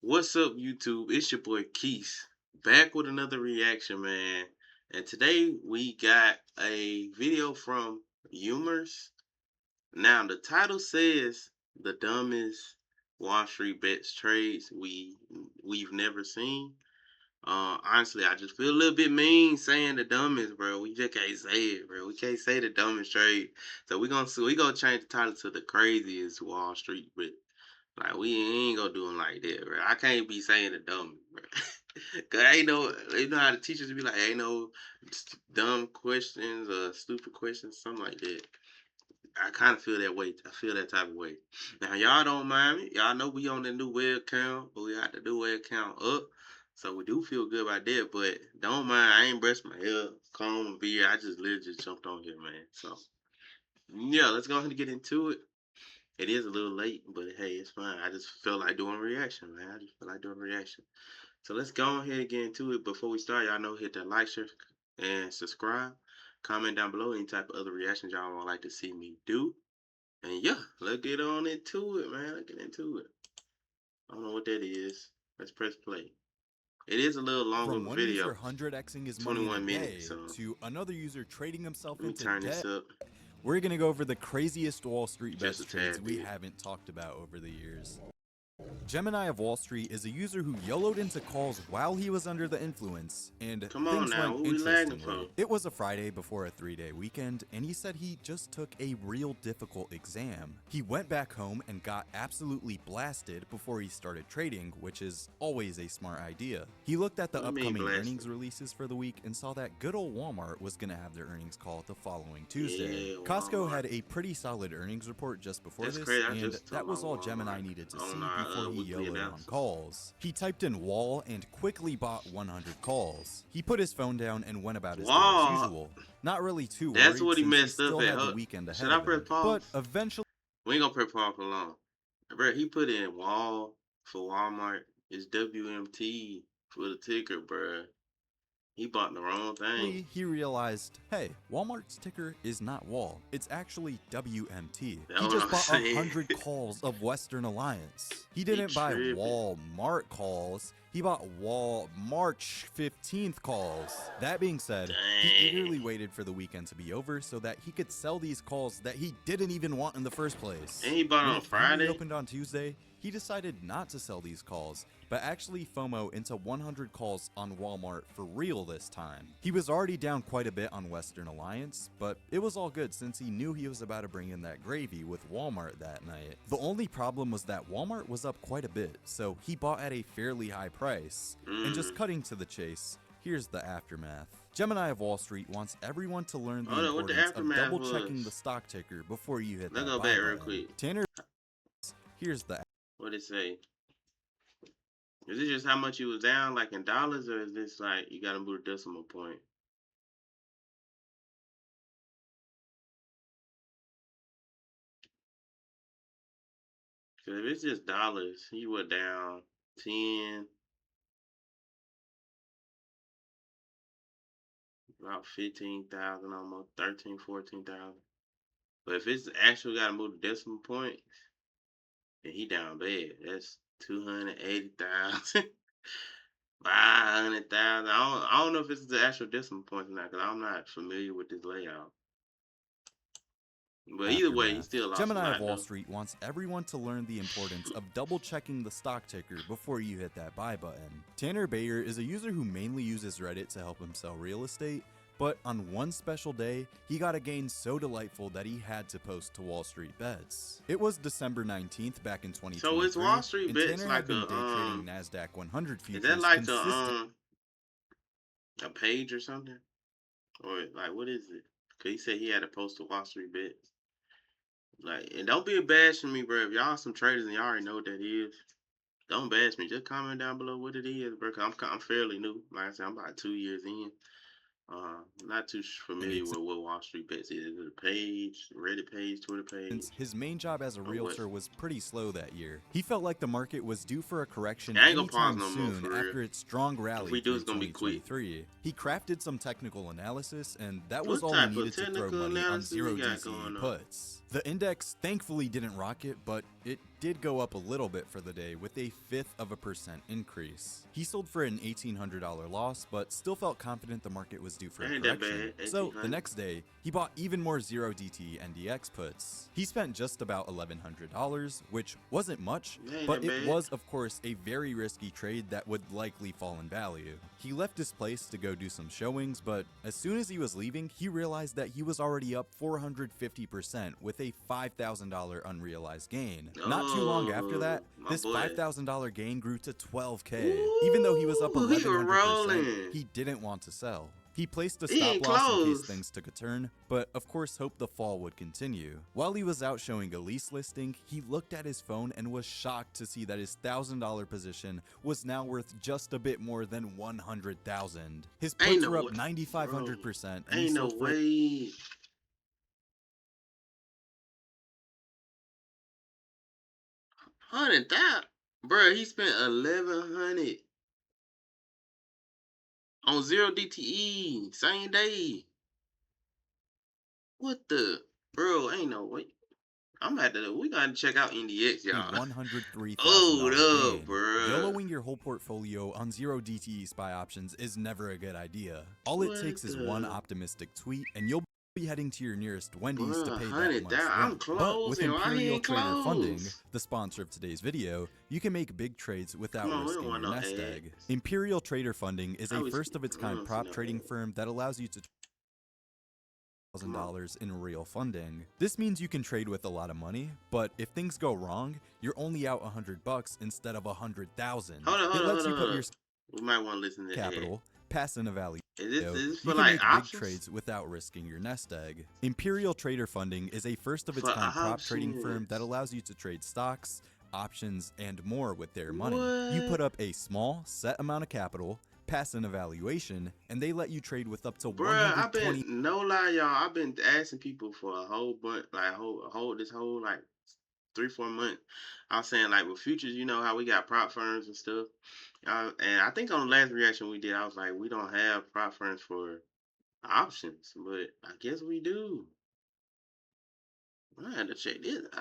What's up, YouTube? It's your boy Keith, back with another reaction, man. And today we got a video from Humors. Now, the title says the dumbest Wall Street bets trades we've never seen. Honestly, I just feel a little bit mean saying the dumbest, bro. We just can't say it, bro. We can't say the dumbest trade. So we gonna change the title to the craziest Wall Street bet. Like we ain't gonna do them like that, bro. I can't be saying the dumb, bro. Cause ain't no, you know how the teachers be like, ain't no dumb questions or stupid questions, something like that. I kind of feel that way. I feel that type of way. Now y'all don't mind me. Y'all know we on the new web count, but we got the new web count up. So we do feel good about that, but don't mind. I ain't brushed my hair, comb, and beard. I just literally just jumped on here, man. So yeah, let's go ahead and get into it. It is a little late, but hey, it's fine. I just feel like doing a reaction, man. I just feel like doing a reaction. So let's go ahead and get into it. Before we start, y'all know hit that like, share, and subscribe. Comment down below any type of other reactions y'all would like to see me do. And yeah, let's get on into it, man. Let's get into it. I don't know what that is. Let's press play. It is a little longer From one user video, 100xing his money in a 21 minutes. day So to another user trading himself let me into turn this debt, up we're going to go over the craziest Wall Street just bets a trades tad we bit. haven't talked about over the years. Gemini of Wall Street is a user who YOLO'd into calls while he was under the influence, and Come on things now, went what we lagging for? interestingly. It was a Friday before a 3-day weekend, and he said he just took a real difficult exam. He went back home and got absolutely blasted before he started trading, which is always a smart idea. He looked at the What do you mean upcoming blasting? earnings releases for the week and saw that good old Walmart was gonna have their earnings call the following Tuesday. Yeah, Costco Walmart. had a pretty solid earnings report just before That's this, crazy. I and just that talked was about all Gemini Walmart needed to on see before our he weekly YOLO'd on analysis. calls. He typed in wall and quickly bought 100 calls. He put his phone down and went about his day as Wow, usual. Not really too that's worried what he since he messed up still at. had the weekend Should ahead I of press him, but pause? eventually We ain't gonna press pause for long. Bro, he put in wall for Walmart. It's WMT for the ticker, bro. He bought the wrong thing. he realized, hey, Walmart's ticker is not Wall, it's actually WMT. That's He what just I'm bought saying. 100 calls of Western Alliance. He He didn't buy tripping. Walmart calls, he bought Wall March 15th calls. That being said, he Dang. eagerly waited for the weekend to be over so that he could sell these calls that he didn't even want in the first place. And he bought When on it finally Friday? opened on Tuesday, he decided not to sell these calls, but actually FOMO into 100 calls on Walmart for real this time. He was already down quite a bit on Western Alliance, but it was all good since he knew he was about to bring in that gravy with Walmart that night. The only problem was that Walmart was up quite a bit, so he bought at a fairly high price. And just cutting to the chase, here's the aftermath. Gemini of Wall Street wants everyone to learn the Hold on, what the importance of aftermath double checking the was? stock ticker before you hit Let's that go buy back real button. quick. Tanner, here's the What it say? Is it just how much you was down, like in dollars, or is this like you gotta move the decimal point? Cause if it's just dollars, he went down 10, about 15,000, almost 13, 14,000. But if it's actually got to move the decimal point, then he down bad. That's 280,000, 500,000. I don't know if it's the actual decimal points or not, because I'm not familiar with this layout. But either way, he aftermath. still lost a Gemini of lot Wall though. Street wants everyone to learn the importance of double checking the stock ticker before you hit that buy button. Tanner Bayer is a user who mainly uses Reddit to help him sell real estate, but on one special day, he got a gain so delightful that he had to post to Wall Street Bets. It was December 19th back in So it's Wall 2023, Street and Bets Tanner had like been day trading NASDAQ 100 is that futures like consistently. a page or something? Or like what is it? Cause he said he had to post to Wall Street Bets. Like, and don't be a bashing me, bro. If y'all some traders and y'all already know what that is, don't bash me. Just comment down below what it is, bro. Cause I'm fairly new. Like I said, I'm about 2 years in. Not too familiar with what Wall Street Bets is. Is it a page, Reddit page, Twitter Since page, his main job as a or what? realtor was pretty slow that year. He felt like the market was due for a correction I ain't gonna pause anytime no more soon for real. after its strong If rally we do, through it's gonna be quick. 2023. He crafted some technical analysis, and that was What all he type of needed to throw technical money on analysis we zero got DCE going on? puts. The index thankfully didn't rocket, but it did go up a little bit for the day with a 1/5% increase. He sold for an $1,800 loss, but still felt confident the market was due for a Ain't that correction. bad. So the 1800. next day, he bought even more 0DT NDX puts. He spent just about $1,100, which wasn't much, Ain't but that it bad. was of course a very risky trade that would likely fall in value. He left his place to go do some showings, but as soon as he was leaving, he realized that he was already up 450% with a $5,000 unrealized gain. Not too long after that, My this boy. $5,000 gain grew to $12K. Even though he was up Ooh, he was 1100%, rolling. he didn't want to sell. He placed a He stop ain't loss in case close. things took a turn, but of course hoped the fall would continue. While he was out showing a lease listing, he looked at his phone and was shocked to see that his $1,000 position was now worth just a bit more than $100,000. His Ain't puts no were up way. 9,500%, and he Ain't no sold for way. $100,000, bro. He spent 1,100 on 0 DTE same day. What the, bro? Ain't no way. We gotta check out NDX, a y'all. Hold $103,000 up, gain. bro. YOLOing your whole portfolio on 0 DTE SPY options is never a good idea. All it What takes is one the, optimistic tweet and you'll be heading to your nearest Wendy's to bro? pay that 100,000. month's I'm rent. But with closing. Why he Imperial ain't Trader Funding, close? the sponsor of today's video, you can make big trades without Come on, we don't risking want your no nest ads. egg. Imperial Trader Funding is a I first of its I kind don't see prop no trading ads. firm that allows you to Come on. $1,000 in real funding. This means you can trade with a lot of money, but if things go wrong, you're only out $100 instead of $100,000. Hold up, It hold up, lets hold you up, put hold your up. We might want to listen to the ad. capital, pass an evaluation. Is this You for can like make big options? trades without risking your nest egg. Imperial Trader Funding is a first of its For kind prop trading firm that options. allows you to trade stocks, options, and more with their money. You What? put up a small, set amount of capital, pass an evaluation, and they let you trade with up to Bruh, I've 120. been no lie, y'all. I've been asking people for a whole bunch, like this whole like 3 4 months. I was saying like with futures, you know how we got prop firms and stuff. And I think on the last reaction we did, I was like, we don't have prop firms for options, but I guess we do. I had to check this. Look,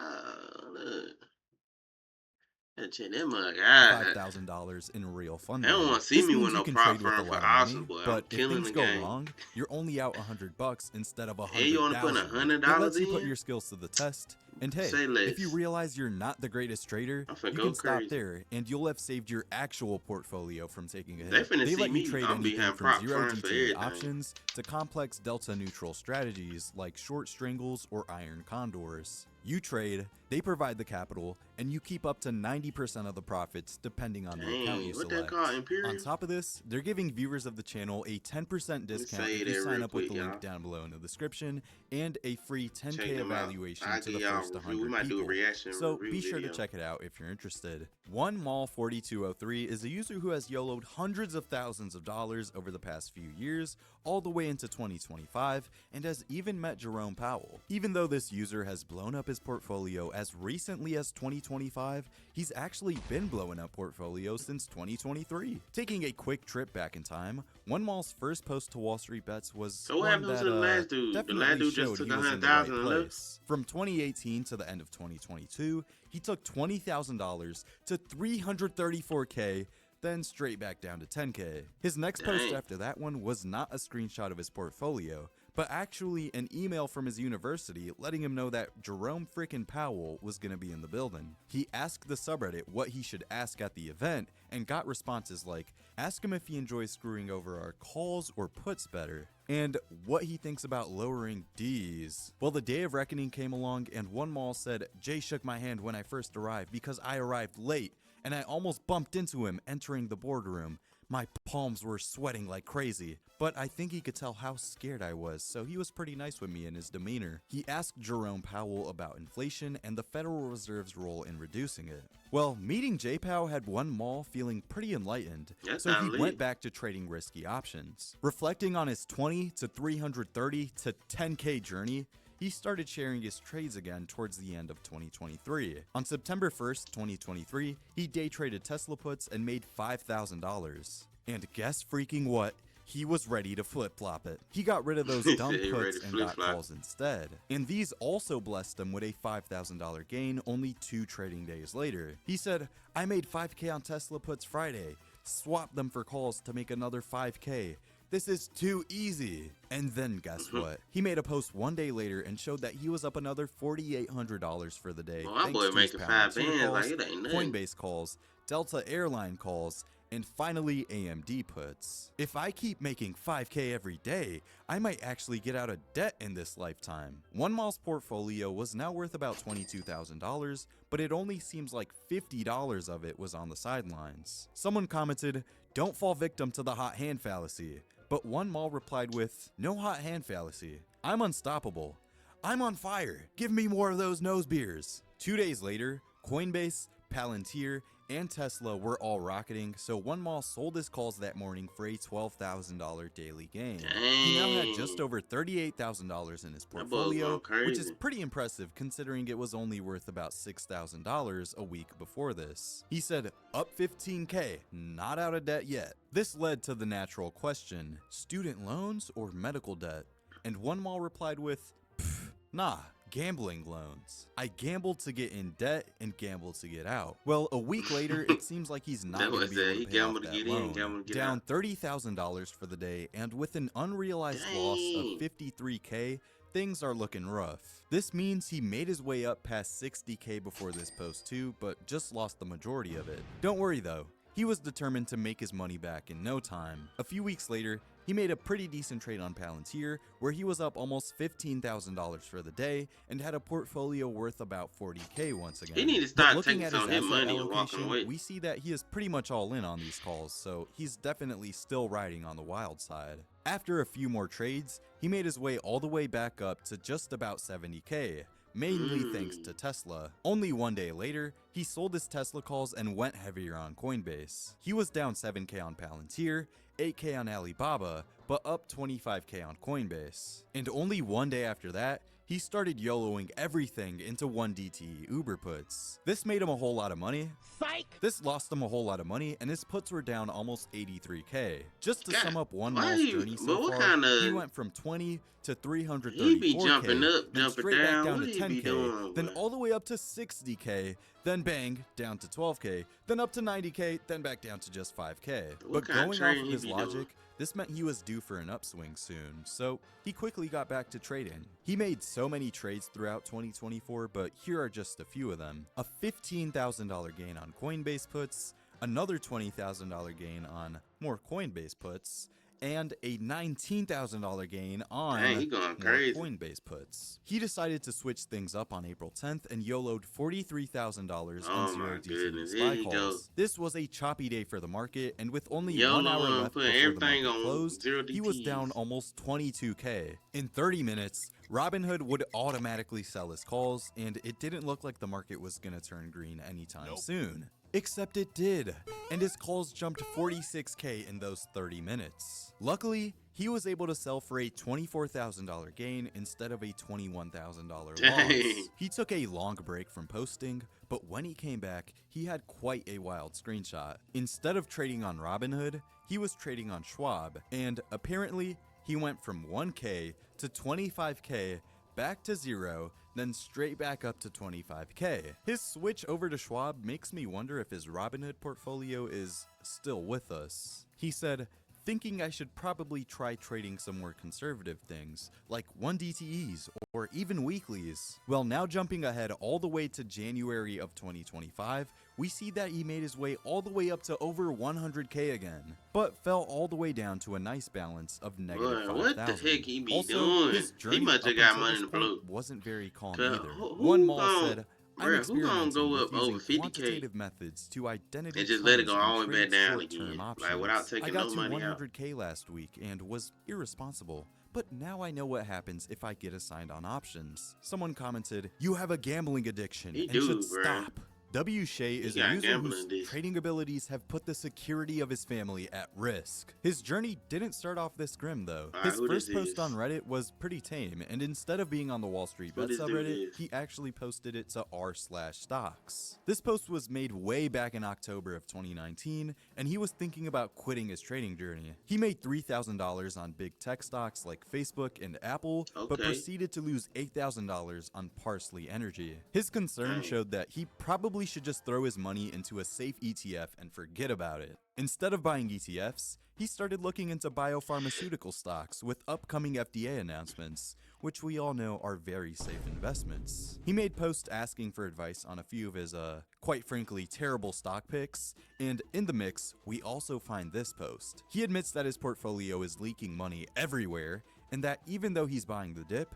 I had to check that mug. $5,000 in real They don't funding. want to see This me means with you no can prop trade with a firm for lot of options, money, boy. I'm but if killing things the go game. wrong, you're only out $100 instead of And you want to put $100,000. It $100 lets you put in? your skills to the test. And hey, Say if you less. realize you're not the greatest trader, I'm finna you go can stop crazy. there and you'll have saved your actual portfolio from taking a They hit. finna They see let you me. trade I'm be anything having from prop 0 firms for DTE everything. options to complex delta neutral strategies like short strangles or iron condors. You trade, they provide the capital, and you keep up to 90% of the profits depending on the account you Dang, what that select. called? On Imperial? top of this, they're giving viewers of the channel a 10% Let me discount say if you that sign real up with quick, the link y'all. down below in the description and a free Check 10K them out. evaluation I'll to give the y'all a first review. We 100 might do a people. reaction So review be sure to video. check it out if you're interested. One Mall 4203 is a user who has YOLO'd hundreds of thousands of dollars over the past few years, all the way into 2025, and has even met Jerome Powell. Even though this user has blown up his portfolio as recently as 2025, he's actually been blowing up portfolios since 2023. Taking a quick trip back in time, One Mall's first post to Wallstreetbets was So what one happened to that the last dude? The last definitely dude just showed took he was in the right 100,000 and left. place. From 2018 to the end of 2022, he took $20,000 to 334K, then straight back down to 10K. His next post Dang. after that one was not a screenshot of his portfolio, but actually an email from his university letting him know that Jerome frickin' Powell was gonna be in the building. He asked the subreddit what he should ask at the event and got responses like, ask him if he enjoys screwing over our calls or puts better, and what he thinks about lowering Ds. Well, the day of reckoning came along and One Mall said, Jay shook my hand when I first arrived because I arrived late and I almost bumped into him entering the boardroom. My palms were sweating like crazy, but I think he could tell how scared I was, so he was pretty nice with me in his demeanor. He asked Jerome Powell about inflation and the Federal Reserve's role in reducing it. Well, meeting JPOW had One Mall feeling pretty enlightened, That's so not he lit. went back to trading risky options. Reflecting on his 20 to 330 to 10K journey, he started sharing his trades again towards the end of 2023. On September 1st, 2023, he day traded Tesla puts and made $5,000. And guess freaking what? he was ready to flip-flop it. He got rid of those He dumb said he ready puts to and got flip-flop. calls instead. And these also blessed him with a $5,000 gain only 2 trading days later. He said, I made 5K on Tesla puts Friday, swapped them for calls to make another 5K. This is too easy. And then guess what? He made a post 1 day later and showed that he was up another $4,800 for the day. Well, my Thanks boy to his making 5 Palantir bands like calls, it ain't nothing. Coinbase calls, Delta Airline calls, and finally AMD puts. If I keep making 5K every day, I might actually get out of debt in this lifetime. One Mile's portfolio was now worth about $22,000, but it only seems like $50 of it was on the sidelines. Someone commented, "Don't fall victim to the hot hand fallacy." But One Mall replied with, "No hot hand fallacy. I'm unstoppable. I'm on fire. Give me more of those nose beers." 2 days later, Coinbase, Palantir, and Tesla were all rocketing, so One Mall sold his calls that morning for a $12,000 daily gain. He now had just over $38,000 in his That boy portfolio, going crazy. which is pretty impressive considering it was only worth about $6,000 a week before this. He said, up 15K, not out of debt yet. This led to the natural question, student loans or medical debt? And One Mall replied with, nah, gambling loans. I gambled to get in debt and gambled to get out. Well, a week later, it seems like he's not going to be able to pay off that loan. Down $30,000 for the day, and with an unrealized loss of $53K, things are looking rough. This means he made his way up past $60K before this post too, but just lost the majority of it. Don't worry though. He was determined to make his money back in no time. A few weeks later, he made a pretty decent trade on Palantir, where he was up almost $15,000 for the day and had a portfolio worth about $40K once again. He need to But start looking taking at some of his his asset money and walking away. allocation, we see that he is pretty much all in on these calls, so he's definitely still riding on the wild side. After a few more trades, he made his way all the way back up to just about $70K. Mainly thanks to Tesla. Only 1 day later, he sold his Tesla calls and went heavier on Coinbase. He was down 7K on Palantir, 8K on Alibaba, but up 25K on Coinbase. And only 1 day after that, he started YOLOing everything into 1DTE Uber puts. This made him a whole lot of money. Psych! This lost him a whole lot of money, and his puts were down almost 83K. Just to sum up One Mall's journey so far, he went from 20 to 334K, He be jumping up, then jumping straight back down. down What to he be 10K, doing, then boy? all the way up to 60K, then bang, down to 12K, then up to 90K, then back down to just 5K. What But kind of going off trading of he his be doing? logic, this meant he was due for an upswing soon, so he quickly got back to trading. He made so many trades throughout 2024, but here are just a few of them. A $15,000 gain on Coinbase puts, another $20,000 gain on more Coinbase puts, and a $19,000 gain on Dang, he going more crazy. Coinbase puts. He decided to switch things up on April 10th and YOLO'd $43,000 Oh in my 0DTE goodness, SPY here he calls. goes. This was a choppy day for the market, and with only YOLO 1 hour and left putting before the everything market on closed, 0 he was down DTs. almost 22K. In 30 minutes, Robinhood would automatically sell his calls, and it didn't look like the market was gonna turn green anytime soon. Except it did, and his calls jumped 46K in those 30 minutes. Luckily, he was able to sell for a $24,000 gain instead of a $21,000 loss. Dang. He took a long break from posting, but when he came back, he had quite a wild screenshot. Instead of trading on Robinhood, he was trading on Schwab, and apparently, he went from 1K to 25K, back to 0, then straight back up to 25K. His switch over to Schwab makes me wonder if his Robinhood portfolio is still with us. He said, thinking I should probably try trading some more conservative things, like 1DTEs or even weeklies. Well, now jumping ahead all the way to January of 2025, we see that he made his way all the way up to over 100K again, but fell all the way down to a nice balance of negative Boy, 5,000. what the heck he be Also, doing? his He journey must up have got until money this in the blue. point wasn't very calm 'Cause either. who One Mall gon- said, I'm bruh, who gonna experimenting go with up over using 50K quantitative methods to identity and just let it trends go all the and way back trade down short-term again, options. like without I taking got no to money out? 100K last week and was irresponsible, but now I know what happens if I get assigned on options. Someone commented, you have a gambling addiction He and do, should bruh. stop. W. Shea He is a got user whose gambling addiction. trading abilities have put the security of his family at risk. His journey didn't start off this grim though. Alright, His who this first post on is? Reddit was pretty tame, and instead of being on the Wallstreetbets Who this dude subreddit, is? he actually posted it to r/stocks. This post was made way back in October of 2019, and he was thinking about quitting his trading journey. He made $3,000 on big tech stocks like Facebook and Apple, but Okay. proceeded to lose $8,000 on Parsley Energy. His concern Dang. showed that he probably should just throw his money into a safe ETF and forget about it. Instead of buying ETFs, he started looking into biopharmaceutical stocks with upcoming FDA announcements, which we all know are very safe investments. He made posts asking for advice on a few of his, quite frankly, terrible stock picks, and in the mix, we also find this post. He admits that his portfolio is leaking money everywhere, and that even though he's buying the dip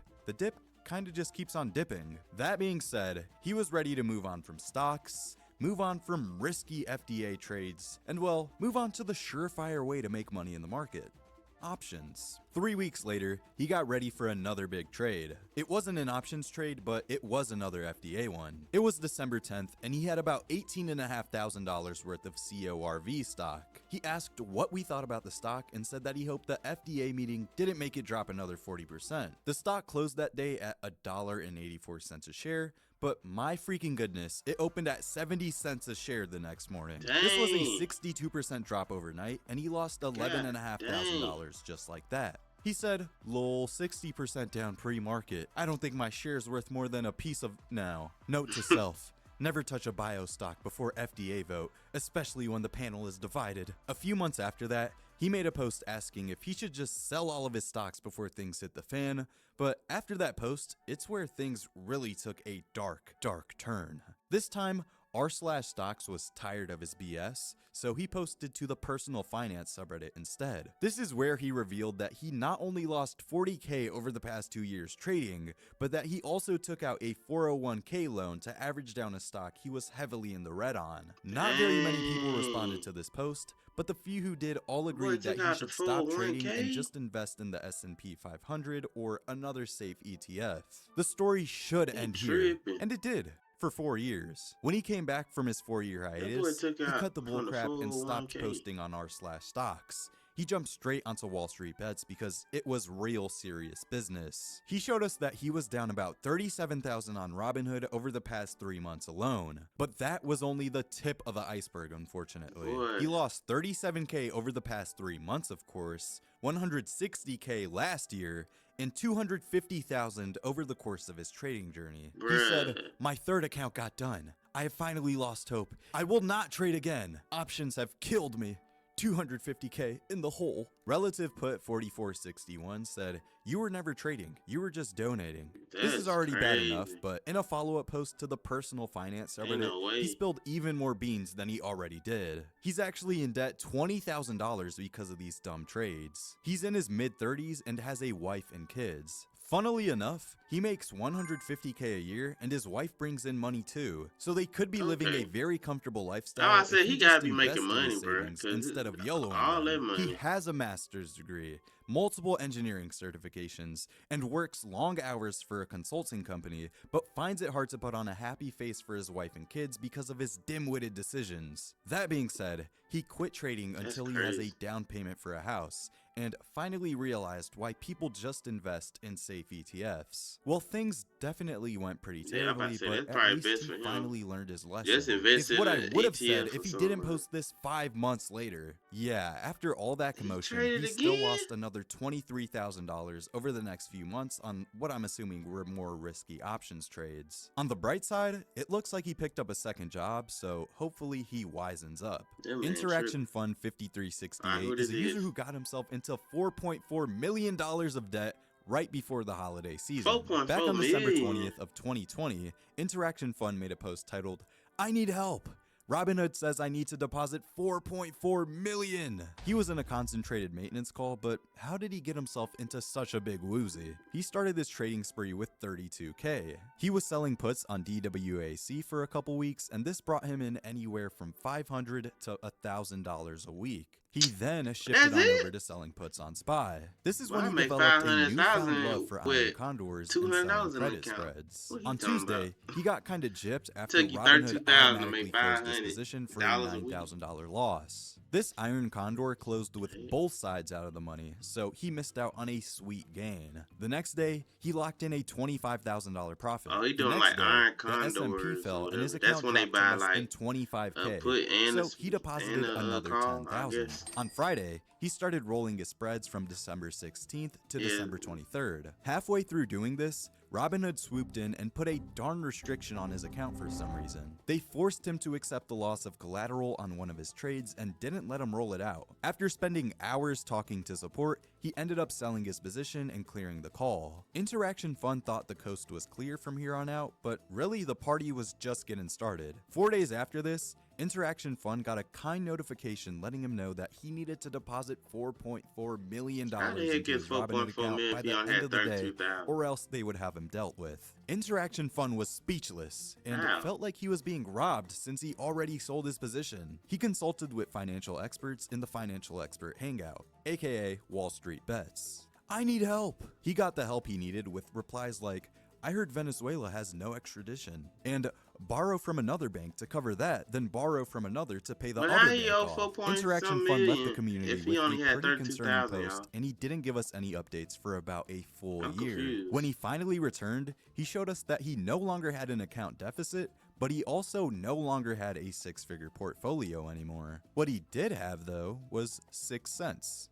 kinda just keeps on dipping. That being said, he was ready to move on from stocks, move on from risky FDA trades, and well, move on to the surefire way to make money in the market. Options. 3 weeks later, he got ready for another big trade. It wasn't an options trade, but it was another FDA one. It was December 10th, and he had about $18,500 worth of CORV stock. He asked what we thought about the stock and said that he hoped the FDA meeting didn't make it drop another 40%. The stock closed that day at $1.84 a share, but my freaking goodness, it opened at 70 cents a share the next morning. This was a Dang. 62% drop overnight, and he lost $11,500 just like that. He said, lol, 60% down pre-market. I don't think my share's worth more than a piece of now. Note to self. Never touch a bio stock before FDA vote, especially when the panel is divided. A few months after that, he made a post asking if he should just sell all of his stocks before things hit the fan, but after that post, it's where things really took a dark turn. This time, r/stocks was tired of his BS, so he posted to the personal finance subreddit instead. This is where he revealed that he not only lost 40K over the past 2 years trading, but that he also took out a 401k loan to average down a stock he was heavily in the red on. Not very many people responded to this post, but the few who did all agreed that took he out the should stop trading 401k? and just invest in the S&P 500 or another safe ETF. The story should end here, tripping. and it did. For 4 years. When he came back from his 4-year boy hiatus, took he out cut the from the bullcrap and stopped 401k. posting on r/stocks. He jumped straight onto Wallstreetbets because it was real serious business. He showed us that he was down about 37,000 on Robinhood over the past 3 months alone. But that was only the tip of the iceberg, unfortunately. Boy. He lost 37K over the past 3 months, of course, 160K last year, and 250,000 over the course of his trading journey. He said, "My third account got done. I have finally lost hope. I will not trade again. Options have killed me. 250K in the hole." Relative Put 4461 said, "You were never trading, you were just donating." This is That's already bad crazy. enough, but in a follow-up post to the personal finance Ain't subreddit, no way. he spilled even more beans than he already did. He's actually in debt $20,000 because of these dumb trades. He's in his mid-30s and has a wife and kids. Funnily enough, he makes $150K a year and his wife brings in money too, so they could be living Okay. a very comfortable lifestyle. I said if he just gotta be making invested his money, bro, savings 'cause instead of YOLOing all them. that He money. has a master's degree, multiple engineering certifications, and works long hours for a consulting company, but finds it hard to put on a happy face for his wife and kids because of his dim-witted decisions. That being said, he quit trading That's until he has a crazy. down payment for a house, and finally realized why people just invest in safe ETFs. Well, things definitely went pretty Yeah, I'm about terribly, to say, but that's at probably least best he for him. finally learned his lesson. Just Is invest in what I an would have said ETF if or he something, didn't bro. post this 5 months later. Yeah, after all that commotion, traded he still again? lost another $23,000 over the next few months on what I'm assuming were more risky options trades. On the bright side, it looks like he picked up a second job, so hopefully he wisens up. That man Interaction Fund Alright, 5368 who is a this user is? who got himself into $4.4 million of debt right before the holiday season. 4.4 Back on December million. 20th of 2020, Interaction Fund made a post titled, "I need help. Robinhood says I need to deposit 4.4 million. He was in a concentrated maintenance call, but how did he get himself into such a big woozy? He started this trading spree with 32K. He was selling puts on DWAC for a couple weeks, and this brought him in anywhere from $500 to $1,000 a week. He then shifted That's on over it. to selling puts on SPY. This is Well, when I he make developed five a hundred newfound love thousand for iron with condors two and hundred selling dollars in the credit account. spreads. What you On talking about? Tuesday, he got kinda gypped after Took you $32,000 Robinhood to make automatically closed his $500 position for a a week. $9,000 loss. This iron condor closed with Hey, both sides out of the money, so he missed out on a sweet gain. The next day, he locked in a $25,000 profit. oh, he The doing next like day, iron the S&P condors or fell and his whatever. That's account when they dropped to buy less than like a 25k. put and So he deposited a another call, I 10,000. guess. On Friday, he started rolling his spreads from December 16th to Yeah. December 23rd. Halfway through doing this, Robinhood swooped in and put a darn restriction on his account for some reason. They forced him to accept the loss of collateral on one of his trades and didn't let him roll it out. After spending hours talking to support, he ended up selling his position and clearing the call. Interaction Fund thought the coast was clear from here on out, but really the party was just getting started. 4 days after this, Interaction Fund got a kind notification letting him know that he needed to deposit $4.4 million How the heck into gets his four Robinhood point four account million by if he the only end had of the day, 32,000? or else they would have him dealt with. Interaction Fund was speechless and How? felt like he was being robbed since he already sold his position. He consulted with financial experts in the Financial Expert Hangout, aka Wallstreetbets. I need help. He got the help he needed with replies like, I heard Venezuela has no extradition, and borrow from another bank to cover that, then borrow from another to pay the But other how he bank owe off. 4 point Interaction some Fund left the million community if he with a only had pretty concerning 32,000, post, y'all? and he didn't give us any updates for about a full I'm year. confused. When he finally returned, he showed us that he no longer had an account deficit, but he also no longer had a 6-figure portfolio anymore. What he did have, though, was 6 cents.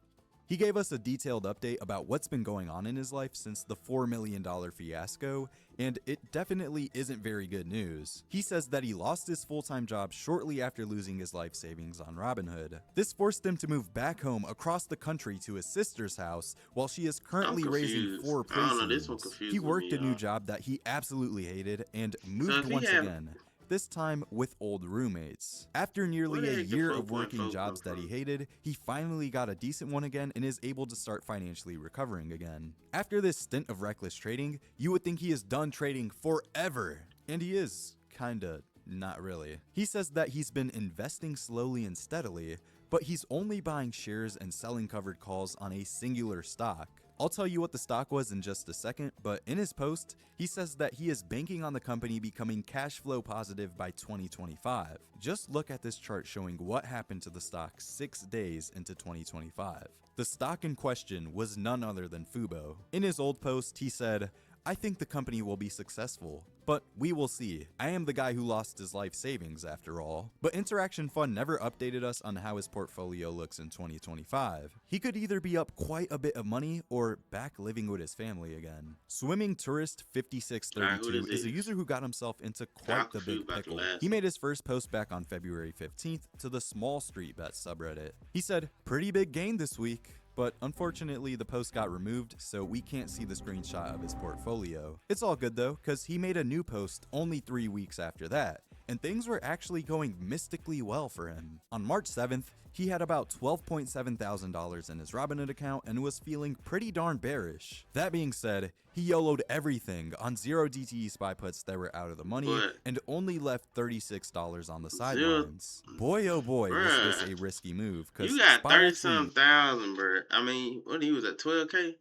He gave us a detailed update about what's been going on in his life since the $4 million fiasco, and it definitely isn't very good news. He says that he lost his full-time job shortly after losing his life savings on Robinhood. This forced him to move back home across the country to his sister's house while she is currently raising 4 I don't know. This one preteens. He confusing worked me, a new y'all. job that he absolutely hated and So moved if he once have, again, this time with old roommates. After where nearly the a heck the year of working 4.4 come jobs that he from? hated, he finally got a decent one again and is able to start financially recovering again. After this stint of reckless trading, you would think he is done trading forever. And he is, kinda, not really. He says that he's been investing slowly and steadily, but he's only buying shares and selling covered calls on a singular stock. I'll tell you what the stock was in just a second, but in his post, he says that he is banking on the company becoming cash flow positive by 2025. Just look at this chart showing what happened to the stock 6 days into 2025. The stock in question was none other than Fubo. In his old post, he said, I think the company will be successful, but we will see. I am the guy who lost his life savings after all. But Interaction Fund never updated us on how his portfolio looks in 2025. He could either be up quite a bit of money or back living with his family again. Swimming Tourist Alright, who 5632 this is a is? user who got himself into I'm quite the confused big about the pickle. last He one. made his first post back on February 15th to the Wallstreetbets subreddit. He said, pretty big gain this week. But unfortunately, the post got removed, so we can't see the screenshot of his portfolio. It's all good though, cause he made a new post only 3 weeks after that, and things were actually going mystically well for him. On March 7th, he had about $12.7 thousand in his Robinhood account and was feeling pretty darn bearish. That being said, he YOLO'd everything on 0 DTE SPY puts that were out of the money But and only left $36 on the zero, sidelines. Boy oh boy was this bruh, a risky move, you cause got SPY 30 actually something thousand, bruh. I mean, what he was at 12K?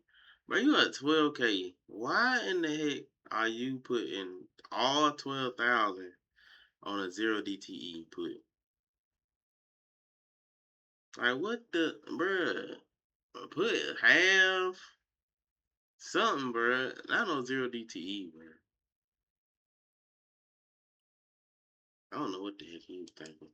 Bro, you at 12K. Why in the heck are you putting all 12,000 on a 0 DTE put? Like, what the, bruh? Put half something, bruh. Not no 0 DTE, bruh. I don't know what the heck he was thinking.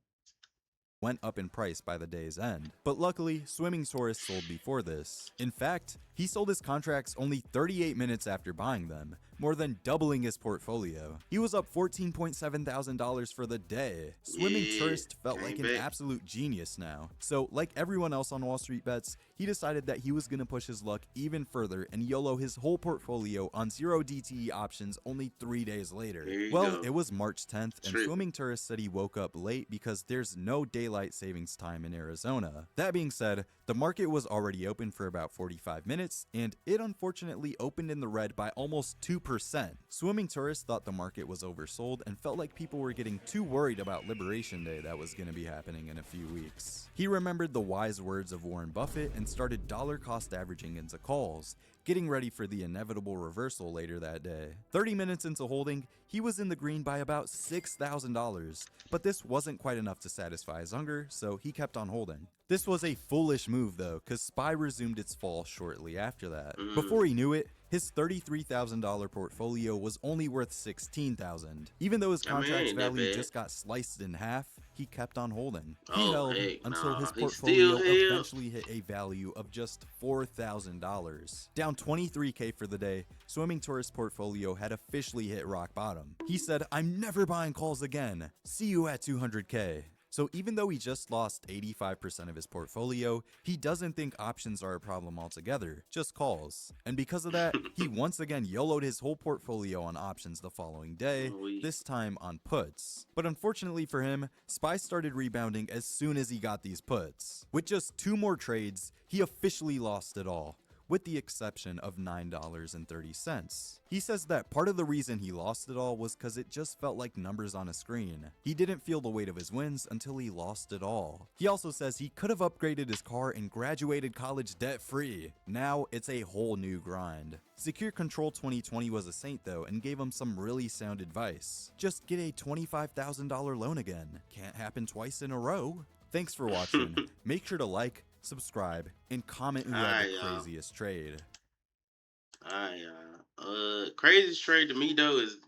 went up in price by the day's end. But luckily, Swimming Tourist sold before this. In fact, he sold his contracts only 38 minutes after buying them, more than doubling his portfolio. He was up $14.7 thousand for the day. Swimming Yeah, Tourist felt like came an back. absolute genius now. So, like everyone else on Wallstreetbets, he decided that he was gonna push his luck even further and YOLO his whole portfolio on 0 DTE options only 3 days later. Here you Well, go. it was March 10th, and Tripping. Swimming Tourist said he woke up late because there's no daylight savings time in Arizona. That being said, the market was already open for about 45 minutes, and it unfortunately opened in the red by almost 2% 30%. Swimming tourists thought the market was oversold and felt like people were getting too worried about Liberation Day that was going to be happening in a few weeks. He remembered the wise words of Warren Buffett and started dollar cost averaging into calls, getting ready for the inevitable reversal later that day. 30 minutes into holding, he was in the green by about $6,000, but this wasn't quite enough to satisfy his hunger, so he kept on holding. This was a foolish move though, cause SPY resumed its fall shortly after that. Before he knew it, his $33,000 portfolio was only worth $16,000. Even though his I mean, contract's ain't that value bad. just got sliced in half, he kept on holding. He Oh held heck until no, his he still portfolio held. eventually hit a value of just $4,000. Down 23K for the day, Swimming Tourist portfolio had officially hit rock bottom. He said, "I'm never buying calls again. See you at 200K." So even though he just lost 85% of his portfolio, he doesn't think options are a problem altogether, just calls. And because of that, he once again YOLO'd his whole portfolio on options the following day, We this time on puts. But unfortunately for him, SPY started rebounding as soon as he got these puts. With just 2 more trades, he officially lost it all, with the exception of $9.30. He says that part of the reason he lost it all was because it just felt like numbers on a screen. He didn't feel the weight of his wins until he lost it all. He also says he could have upgraded his car and graduated college debt-free. Now it's a whole new grind. Secure Control 2020 was a saint though and gave him some really sound advice. Just get a $25,000 loan again. Can't happen twice in a row. Thanks for watching. Make sure to like, subscribe, and comment who had the Alright, y'all. craziest trade. Alright, y'all. Craziest trade to me though is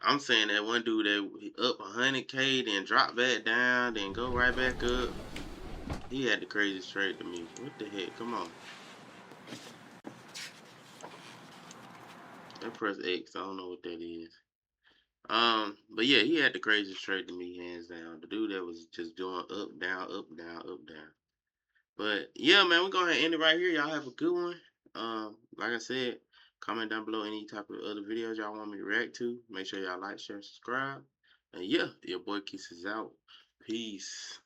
I'm saying that one dude that up 100K, then drop back down, then go right back up. He had the craziest trade to me. What the heck? Come on. I press X. I don't know what that is. But yeah, he had the craziest trade to me, hands down. The dude that was just doing up, down, up, down, up, down. But yeah, man, we're gonna end it right here. Y'all have a good one. Like I said, comment down below any type of other videos y'all want me to react to. Make sure y'all like, share, subscribe. And yeah, your boy Kisses out. Peace.